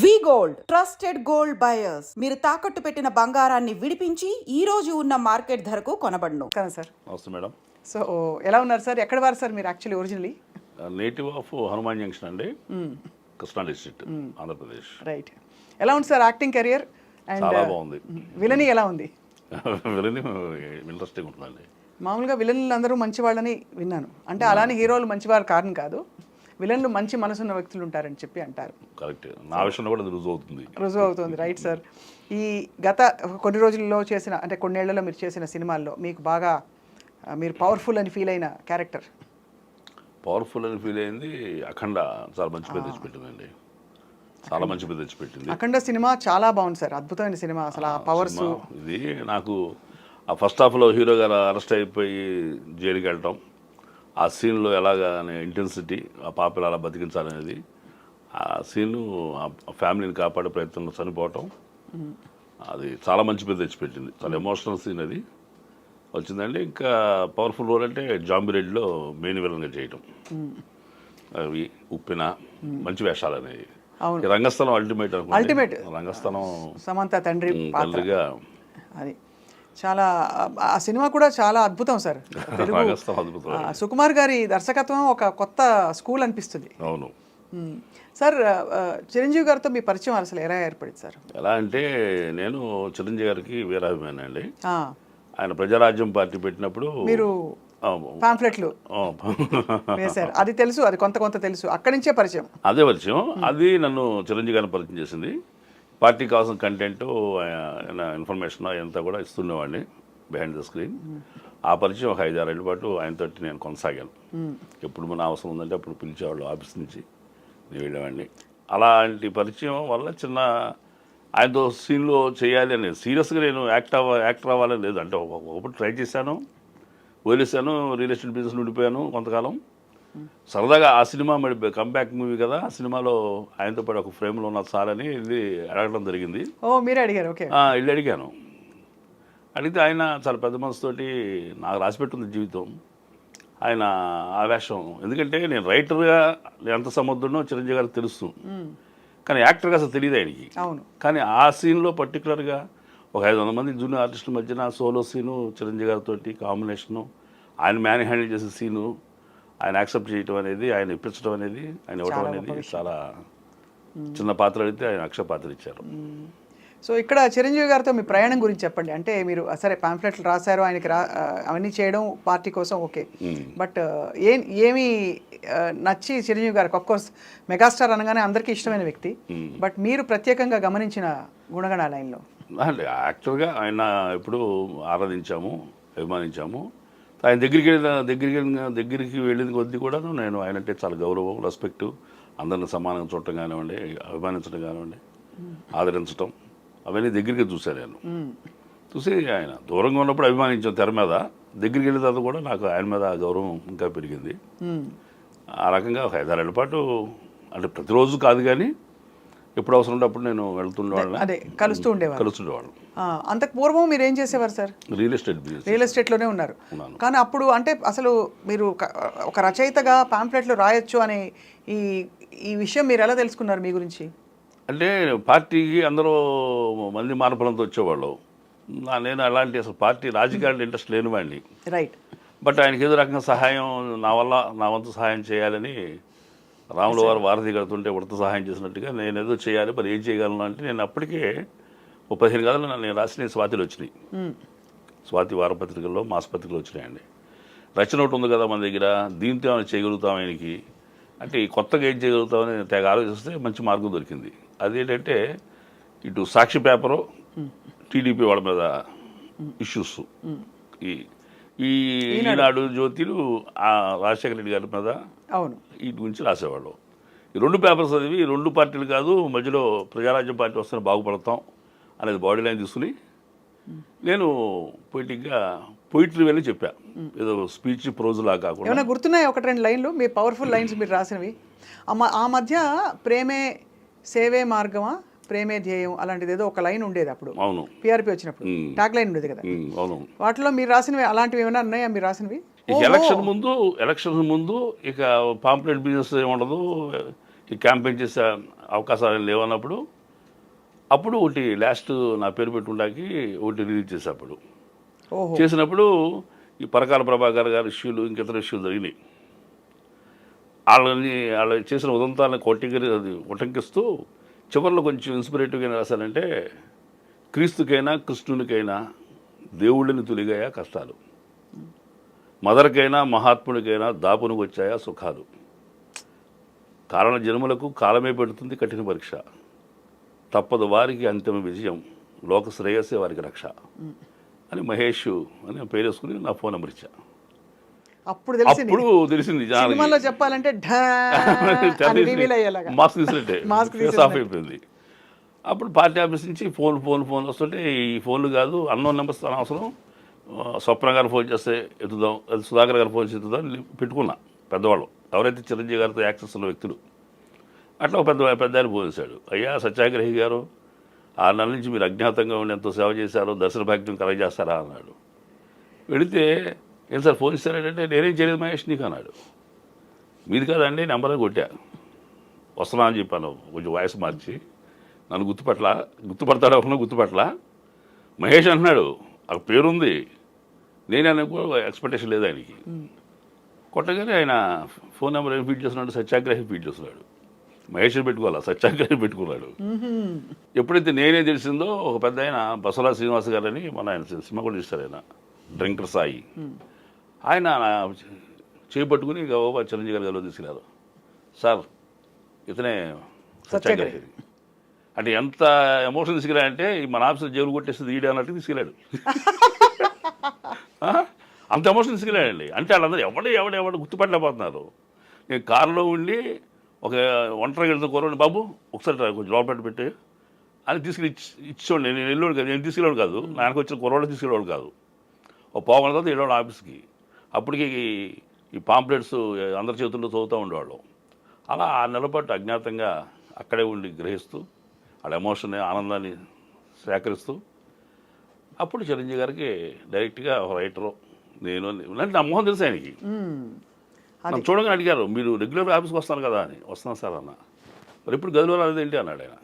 వి gold trusted gold buyers మీరు తాకట్టు పెట్టిన బంగారాన్ని విడిపించి ఈ రోజు ఉన్న మార్కెట్ ధరకు కొనబడును. సార్ నమస్తే మేడం. సో ఎలా ఉన్నారు సార్? ఎక్కడ వారు సార్ మీరు actually originally? Native of Hanuman junction అండి, కృష్ణా డిస్ట్రిక్ట్, ఆంధ్రప్రదేశ్. రైట్. ఎలా ఉంది సార్ యాక్టింగ్ కెరియర్? అండ్ చాలా బాగుంది. విలనీ ఎలా ఉంది? విలని ఇంట్రెస్టింగ్ ఉంటుందండి. మామూలుగా విలన్లు అందరూ మంచి వాళ్ళని విన్నాను, అంటే అలానే హీరోలు మంచివారు కారణం కాదు, విలన్లు మంచి మనసున్న వ్యక్తులు ఉంటారని చెప్పి అంటారు. కరెక్ట్, నా విషయంలో కూడా అది రుజువు అవుతుంది. Right sir. ఈ గత కొన్ని రోజుల్లో చేసిన, అంటే కొన్నేళ్లలో మీరు చేసిన సినిమాల్లో మీకు బాగా మీరు పవర్ఫుల్ అని ఫీల్ అయిన క్యారెక్టర్? పవర్ఫుల్ అని ఫీల్ అయింది అఖండ. చాలా మంచి పేరు తెచ్చిపెట్టిందండి, చాలా మంచి పేరు తెచ్చిపెట్టింది. అఖండ సినిమా చాలా బాగుంది సార్, అద్భుతమైన సినిమా. అసలు ఆ పవర్స్, ఇది నాకు ఆ ఫస్ట్ హాఫ్లో హీరో గారు అరెస్ట్ అయిపోయి జైలుకి వెళ్ళటం, ఆ సీన్లో ఎలాగా ఇంటెన్సిటీ, ఆ పాపలు అలా బతికించాలనేది, ఆ సీను ఆ ఫ్యామిలీని కాపాడే ప్రయత్నంలో చనిపోవటం, అది చాలా మంచి పేరు తెచ్చిపెట్టింది. చాలా ఎమోషనల్ సీన్ అది వచ్చిందండి. ఇంకా పవర్ఫుల్ రోల్ అంటే జాంబిరెడ్డిలో మెయిన్ విలన్గా చేయటం, అవి ఉప్పిన మంచి వేషాలు అనేవి. రంగస్థలం అల్టిమేట్ రంగస్థలం సమంత తండ్రిగా అది చాలా, ఆ సినిమా కూడా చాలా అద్భుతం సార్. సుకుమార్ గారి దర్శకత్వం ఒక కొత్త స్కూల్ అనిపిస్తుంది. అవును సార్. చిరంజీవి గారితో మీ పరిచయం అసలు ఎలా ఏర్పడింది సార్? ఎలా అంటే, నేను చిరంజీవి గారికి వీరాభిమాని అండి. ఆయన ప్రజారాజ్యం పార్టీ పెట్టినప్పుడు మీరు పాంఫ్లెట్లు వేశారు, అది తెలుసు, అది కొంత తెలుసు, అక్కడి నుంచే పరిచయం. అదే పరిచయం, అది నన్ను చిరంజీవి గారిని పరిచయం చేసింది. పార్టీకి కావాల్సిన కంటెంట్, ఇన్ఫర్మేషన్ అంతా కూడా ఇస్తుండేవాడిని బిహైండ్ ద స్క్రీన్. ఆ పరిచయం ఒక 5-6 ఏళ్ళ పాటు ఆయనతో నేను కొనసాగాను. ఎప్పుడు మన అవసరం ఉందంటే అప్పుడు పిలిచేవాళ్ళు ఆఫీస్ నుంచి, నేను వెళ్ళేవాడిని. అలాంటి పరిచయం వల్ల చిన్న ఆయనతో సీన్లో చేయాలి అనేది, సీరియస్గా నేను యాక్టర్ అవ్వాలని లేదు. అంటే ఒకప్పుడు ట్రై చేశాను, వదిలేసాను, రియల్ ఎస్టేట్ బిజినెస్ ఉండిపోయాను కొంతకాలం. సరదాగా ఆ సినిమా మరి కంబ్యాక్ మూవీ కదా, ఆ సినిమాలో ఆయనతో పాటు ఒక ఫ్రేమ్లో ఉన్న సార్ అని వెళ్ళి అడగడం జరిగింది. మీరే అడిగారు? వెళ్ళి అడిగాను. అడిగితే ఆయన చాలా పెద్ద మనసుతోటి, నాకు రాసిపెట్టుంది జీవితం, ఆయన ఆవేశం. ఎందుకంటే నేను రైటర్గా ఎంత సమర్థుడో చిరంజీవి గారికి తెలుసు, కానీ యాక్టర్గా అసలు తెలియదు ఆయనకి. కానీ ఆ సీన్లో పర్టికులర్గా ఒక 500 మంది జూనియర్ ఆర్టిస్టుల మధ్యన సోలో సీను, చిరంజీవి గారితో కాంబినేషను, ఆయన మ్యాన్ హ్యాండిల్ చేసే సీను, ఆయన యాక్సెప్ట్ చేయటం అనేది, ఆయన ఇప్పించడం అనేది, ఆయన ఇవ్వడం అనేది చాలా చిన్న పాత్ర అయితే ఆయన అక్షర పాత్ర ఇచ్చారు. సో ఇక్కడ చిరంజీవి గారితో మీ ప్రయాణం గురించి చెప్పండి. అంటే మీరు సరే పాంఫ్లెట్లు రాశారు, ఆయనకి అవన్నీ చేయడం పార్టీ కోసం ఓకే, బట్ ఏమి నచ్చి చిరంజీవి గారికి? అఫ్కోర్స్ మెగాస్టార్ అనగానే అందరికీ ఇష్టమైన వ్యక్తి, బట్ మీరు ప్రత్యేకంగా గమనించిన గుణగణాలు ఆయనలో? అంటే యాక్టర్గా ఆయన ఎప్పుడు ఆరాధించాము, అభిమానించాము. ఆయన దగ్గరికి వెళ్ళిన కొద్దీ కూడా నేను ఆయన అంటే చాలా గౌరవం, రెస్పెక్టు, అందరిని సమానంగా చూడటం కానివ్వండి, అభిమానించడం కానివ్వండి, ఆదరించడం, అవన్నీ దగ్గరికి చూశాను నేను. చూసి ఆయన దూరంగా ఉన్నప్పుడు అభిమానించాను తెర మీద, దగ్గరికి వెళ్ళిన తర్వాత కూడా నాకు ఆయన మీద గౌరవం ఇంకా పెరిగింది. ఆ రకంగా ఒక 5-6 ఏళ్ళ పాటు, అంటే ప్రతిరోజు కాదు కానీ ఎప్పుడు అవసరం ఉంటే అప్పుడు నేను వెళ్తుండేవాళ్ళని, అదే కలుస్తుండేవాళ్ళం. అంతకు పూర్వం మీరు ఏం చేసేవారు sir? Real estate business. Real ఎస్టేట్లోనే ఉన్నారు. కానీ అప్పుడు అంటే అసలు మీరు ఒక రచయితగా పాంఫ్లెట్లు రాయొచ్చు అనే ఈ విషయం మీరు ఎలా తెలుసుకున్నారు మీ గురించి? అంటే పార్టీకి అందరూ మంది మానపడంతో వచ్చేవాళ్ళు, నేను అలాంటి అసలు పార్టీ రాజకీయాలు ఇంట్రెస్ట్ లేనివాడిని. రైట్. బట్ ఆయనకి ఏదో రకంగా సహాయం, నా వంతు సహాయం చేయాలని, రాముల వారు వారధి కడుతుంటే ఉడత సహాయం చేసినట్టుగా నేను ఏదో చేయాలి, మరి ఏం చేయగలను అంటే, నేను అప్పటికే 15 కథలు నేను రాసిన స్వాతిలో వచ్చినాయి. స్వాతి వారపత్రికల్లో, మాసపత్రికలు వచ్చినాయండి. రచన ఒకటి ఉంది కదా మన దగ్గర, దీంతో ఏమైనా చేయగలుగుతాం ఆయనకి అంటే, కొత్తగా ఏం చేయగలుగుతామని తెగ ఆలోచిస్తే మంచి మార్గం దొరికింది. అదేంటంటే, ఇటు సాక్షి పేపరు, టీడీపీ వాళ్ళ మీద ఇష్యూస్, ఈ ఈనాడు జ్యోతిలు రాజశేఖర రెడ్డి గారి మీద వీటి గురించి రాసేవాళ్ళు. ఈ 2 పేపర్స్ చదివి, 2 పార్టీలు కాదు మధ్యలో ప్రజారాజ్యం పార్టీ వస్తేనే బాగుపడతాం అనేది బాడీ లైన్ తీసుకుని, నేను పోయిటరీ వెళ్ళి చెప్పా, ఏదో స్పీచ్ ప్రోజులా కాకుండా. ఏమైనా గుర్తున్నాయి 1-2 లైన్లు మీ పవర్ఫుల్ లైన్స్ మీరు రాసినవి? ఆ మధ్య ప్రేమే సేవే మార్గమా, ప్రేమే ధ్యేయం అలాంటిది ఏదో ఒక లైన్ ఉండేది అప్పుడు. అవును, పిఆర్పి వచ్చినప్పుడు ట్యాగ్ లైన్ ఉండేది కదా. అవును. వాటిలో మీరు రాసినవి అలాంటివి ఏమైనా ఉన్నాయా మీరు రాసినవి? ఎలక్షన్ ముందు ఇక పాంప్లెట్ బిజినెస్ ఏముండదు, ఈ క్యాంపెయిన్ చేసే అవకాశాలు లేవన్నప్పుడు అప్పుడు ఒకటి లాస్ట్ నా పేరు పెట్టుకుంటాకి ఒకటి రిలీజ్ చేసేప్పుడు ఓహో చేసినప్పుడు ఈ పరకాల ప్రభాకర్ గారి ఇష్యూలు ఇంకితర ఇష్యూలు జరిగినాయి. వాళ్ళు చేసిన ఉదంతాలను ఉటంకిస్తూ చివరిలో కొంచెం ఇన్స్పిరేటివ్గా ఏం రాశారంటే, క్రీస్తుకైనా కృష్ణునికైనా దేవుళ్ళని తొలిగాయా కష్టాలు, మదర్కైనా మహాత్ముడికైనా దాపునికి వచ్చాయా సుఖాలు, కారణ జన్మలకు కాలమే పెడుతుంది కఠిన పరీక్ష, తప్పదు వారికి అంతిమ విజయం, లోక శ్రేయస్సే వారికి రక్ష అని మహేష్ అని పేరు వేసుకుని నా ఫోన్ నెంబర్ ఇచ్చా. అప్పుడు తెలిసింది అప్పుడు తెలిసింది సినిమాలో చెప్పాలంటే ఢా అని రివీల్ అయ్యేలాగా మాస్క్ తీసినట్టే మాస్క్ ఫేస్ ఆఫ్ అయిపోయింది. అప్పుడు పార్టీ ఆఫీస్ నుంచి ఫోన్ వస్తుంటే ఈ ఫోన్లు కాదు అన్నోన్ నెంబర్స్ అనవసరం, స్వప్న గారు ఫోన్ చేస్తే ఎత్తుదాం, అది సుధాకర్ గారు ఫోన్ చేసి ఎత్తుదాం పెట్టుకున్నా. పెద్దవాళ్ళు ఎవరైతే చిరంజీవి గారితో యాక్సెస్ ఉన్న వ్యక్తులు అట్లా ఒక పెద్ద ఆయన ఫోన్ చేశాడు. అయ్యా సత్యాగ్రహి గారు 6 నెలల నుంచి మీరు అజ్ఞాతంగా ఉండి ఎంతో సేవ చేశారో దర్శన భాగ్యం కలగజేస్తారా అన్నాడు. వెళితే ఏం సార్ ఫోన్ ఇస్తారంటే నేనేం చేయలేదు మహేష్ నీకు అన్నాడు. మీది కాదండి నెంబర్ కొట్టా, వస్తున్నా అని చెప్పాను కొంచెం వాయిస్ మార్చి. నన్ను గుర్తుపడతాడు ఒకనా గుర్తుపట్ల మహేష్ అంటున్నాడు, ఆ పేరుంది, నేను అనుకో ఎక్స్పెక్టేషన్ లేదు ఆయనకి. కొట్టగానే ఆయన ఫోన్ నెంబర్ ఏం ఫీడ్ చేస్తున్నాడు, సత్యాగ్రహి ఫీడ్ చేస్తున్నాడు. మహేష్ పెట్టుకోవాలా సత్యాగ్రహి పెట్టుకున్నాడు. ఎప్పుడైతే నేనే తెలిసిందో ఒక పెద్ద ఆయన బసవరా శ్రీనివాస్ గారని మన ఆయన సినిమా కూడా చూస్తారు, ఆయన డ్రింకర్ సాయి, ఆయన చేపట్టుకుని గౌరవ చిరంజీవి గారి గదిలో తీసుకెళ్ళారు. సార్ ఇతనే సత్యాగ్రహి అంటే ఎంత ఎమోషన్ తీసుకెళ్ళాడంటే మన ఆఫీసులో జైలు కొట్టేస్తుంది ఈడే అన్నట్టు తీసుకెళ్ళాడు. అంత ఎమోషన్ తీసుకెళ్ళాడండి. అంటే వాళ్ళందరూ ఎవడు గుర్తుపట్టలేకపోతున్నారు. నేను కారులో ఉండి ఒక ఒంటరిగా వెళ్తే కూరని బాబు ఒకసారి కొంచెం లోపల పెట్టి అని తీసుకెళ్ళి ఇచ్చేవాడు. నేను వెళ్ళాడు కాదు, నేను తీసుకెళ్ళాడు కాదు, నాకు వచ్చిన కుర్రోళ్ళు తీసుకెళ్ళాడు కాదు. ఒక పావుగంట తర్వాత వెళ్ళాడు ఆఫీస్కి. అప్పటికి ఈ పాంప్లెట్స్ అందరి చేతుల్లో చదువుతూ ఉండేవాళ్ళు. అలా 6 నెలల పాటు అజ్ఞాతంగా అక్కడే ఉండి గ్రహిస్తూ వాళ్ళ ఎమోషన్ ఆనందాన్ని సేకరిస్తూ అప్పుడు చిరంజీవి గారికి డైరెక్ట్గా ఒక రైటరు నేను నా మొహం తెలుసు ఆయనకి. నన్ను చూడగానే అడిగారు, మీరు రెగ్యులర్ ఆఫీస్కి వస్తాను కదా అని. వస్తున్నాను సార్ అన్న. మరి ఇప్పుడు గదిలో రాలేదేంటి అన్నాడు ఆయన.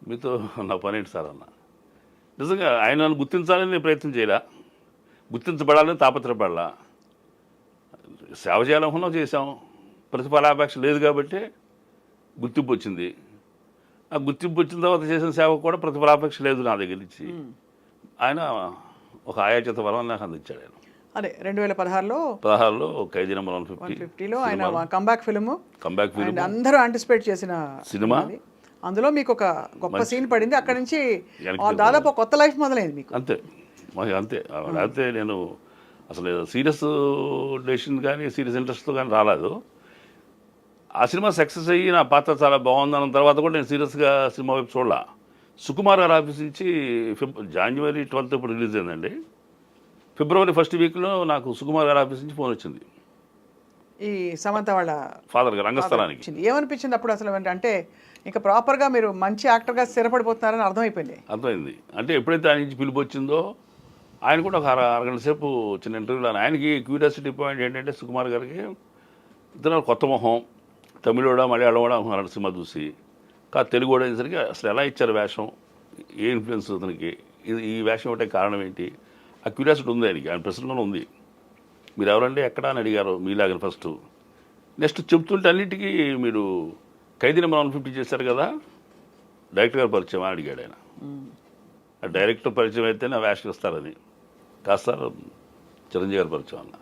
మీతో నా పని ఏంటి సార్ అన్న. నిజంగా ఆయన నన్ను గుర్తించాలని నేను ప్రయత్నం చేయలే, గుర్తించబడాలని తాపత్రపడాల. సేవ చేయాలనుకున్నాం, చేసాం, ప్రతిఫలాపేక్ష లేదు కాబట్టి గుర్తింపు వచ్చింది. ఆ గుర్తింపు వచ్చిన తర్వాత చేసిన సేవ కూడా ప్రతిఫలాపేక్ష లేదు నా దగ్గర నుంచి. ఆయన ఒక ఆయాచిత వరం నాకు అందించాడు. ఆయన అదే 2016లో ఖైదీ నెంబర్ 150లో ఆయన కంబ్యాక్ ఫిల్మ్ అందరూ యాంటిసిపేట్ చేసిన సినిమా. అందులో మీకు ఒక గొప్ప సీన్ పడింది. అక్కడి నుంచి దాదాపు కొత్త లైఫ్ మొదలైంది మీకు. అంతే లేకపోతే నేను అసలు సీరియస్ డెసిషన్ కానీ సీరియస్ ఇంట్రెస్ట్తో కానీ రాలేదు. ఆ సినిమా సక్సెస్ అయ్యి నా పాత్ర చాలా బాగుందన్న తర్వాత కూడా నేను సీరియస్గా సినిమా వైపు చూడాల. సుకుమార్ గారి ఆఫీస్ నుంచి January 12th ఇప్పుడు రిలీజ్ అయిందండి. February 1st వీక్లో నాకు సుకుమార్ గారి ఆఫీస్ నుంచి ఫోన్ వచ్చింది, ఈ సమంత వాళ్ళ ఫాదర్ గారు రంగస్థలానికి. ఏమనిపించింది అప్పుడు అసలు? అంటే ఇంకా ప్రాపర్గా మీరు మంచి యాక్టర్గా స్థిరపడిపోతున్నారని అర్థమైంది. అంటే ఎప్పుడైతే ఆయన నుంచి పిలుపు వచ్చిందో ఆయన కూడా ఒక అరగంట సేపు చిన్న ఇంటర్వ్యూలో ఆయనకి క్యూరియాసిటీ పాయింట్ ఏంటంటే సుకుమార్ గారికి ఇతను కొత్త మొహం, తమిళోడా మలయాళం కూడా అనుకున్నాడు సినిమా చూసి. కాదు తెలుగు కూడా అయ్యేసరికి అసలు ఎలా ఇచ్చారు వేషం, ఏ ఇన్ఫ్లుయెన్స్ అతనికి, ఈ వేషం ఒకటే కారణం ఏంటి, ఆ క్యూరియాసిటీ ఉంది ఆయనకి. ఆయన ప్రశ్నలో ఉంది. మీరు ఎవరంటే ఎక్కడా అని అడిగారు మీలాగా ఫస్ట్. నెక్స్ట్ చెప్తుంటే అన్నిటికీ మీరు ఖైదీ నెంబర్ 150 చేశారు కదా, డైరెక్టర్ గారు పరిచయం అని అడిగాడు ఆయన. ఆ డైరెక్టర్ పరిచయం అయితే నా వేషం ఇస్తారని. కాదు సార్ చిరంజీవి గారు పరిచయం అన్న.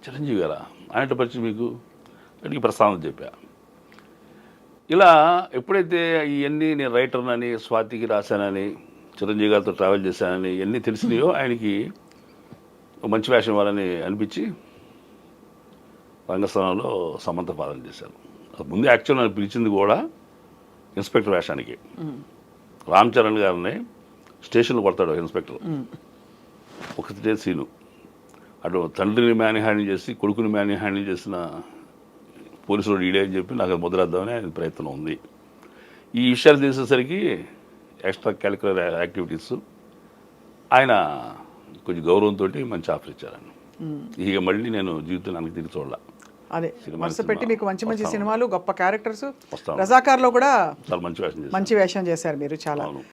చిరంజీవి గారా, ఆయన పరిచయం మీకు అడిగి ప్రస్తావన చెప్పా. ఇలా ఎప్పుడైతే ఇవన్నీ నేను రైటర్నని, స్వాతికి రాశానని, చిరంజీవి గారితో ట్రావెల్ చేశానని ఇవన్నీ తెలిసినాయో ఆయనకి మంచి వేషం ఇవ్వాలని అనిపించి రంగస్థలంలో సమంత పాలన చేశాను. ముందు యాక్చువల్ నన్ను పిలిచింది కూడా ఇన్స్పెక్టర్ వేషానికి. రామ్ చరణ్ గారిని స్టేషన్లో కొడతాడు ఇన్స్పెక్టర్. ఒకటే సీను, అటు తండ్రిని మ్యాన్ హ్యాండిల్ చేసి కొడుకుని మ్యాన్ హ్యాండిల్ చేసిన పోలీసులు ఈడే అని చెప్పి నాకు ముద్రేద్దామని ఆయన ప్రయత్నం ఉంది. ఈ విషయాలు తెలిసేసరికి ఎక్స్ట్రా క్యాలిక్యులర్ యాక్టివిటీస్ ఆయన కొంచెం గౌరవంతో మంచి ఆఫర్ ఇచ్చారని. ఇక మళ్ళీ నేను జీవితం నాకు తిరిగి చూడాల. అదే సినిమా వరుస పెట్టి మీకు మంచి మంచి సినిమాలు, గొప్ప క్యారెక్టర్స్. వస్తాను. రజాకార్లో కూడా చాలా మంచి వేషం చేశాను. మంచి వేషం చేశారు మీరు చాలా. అవును.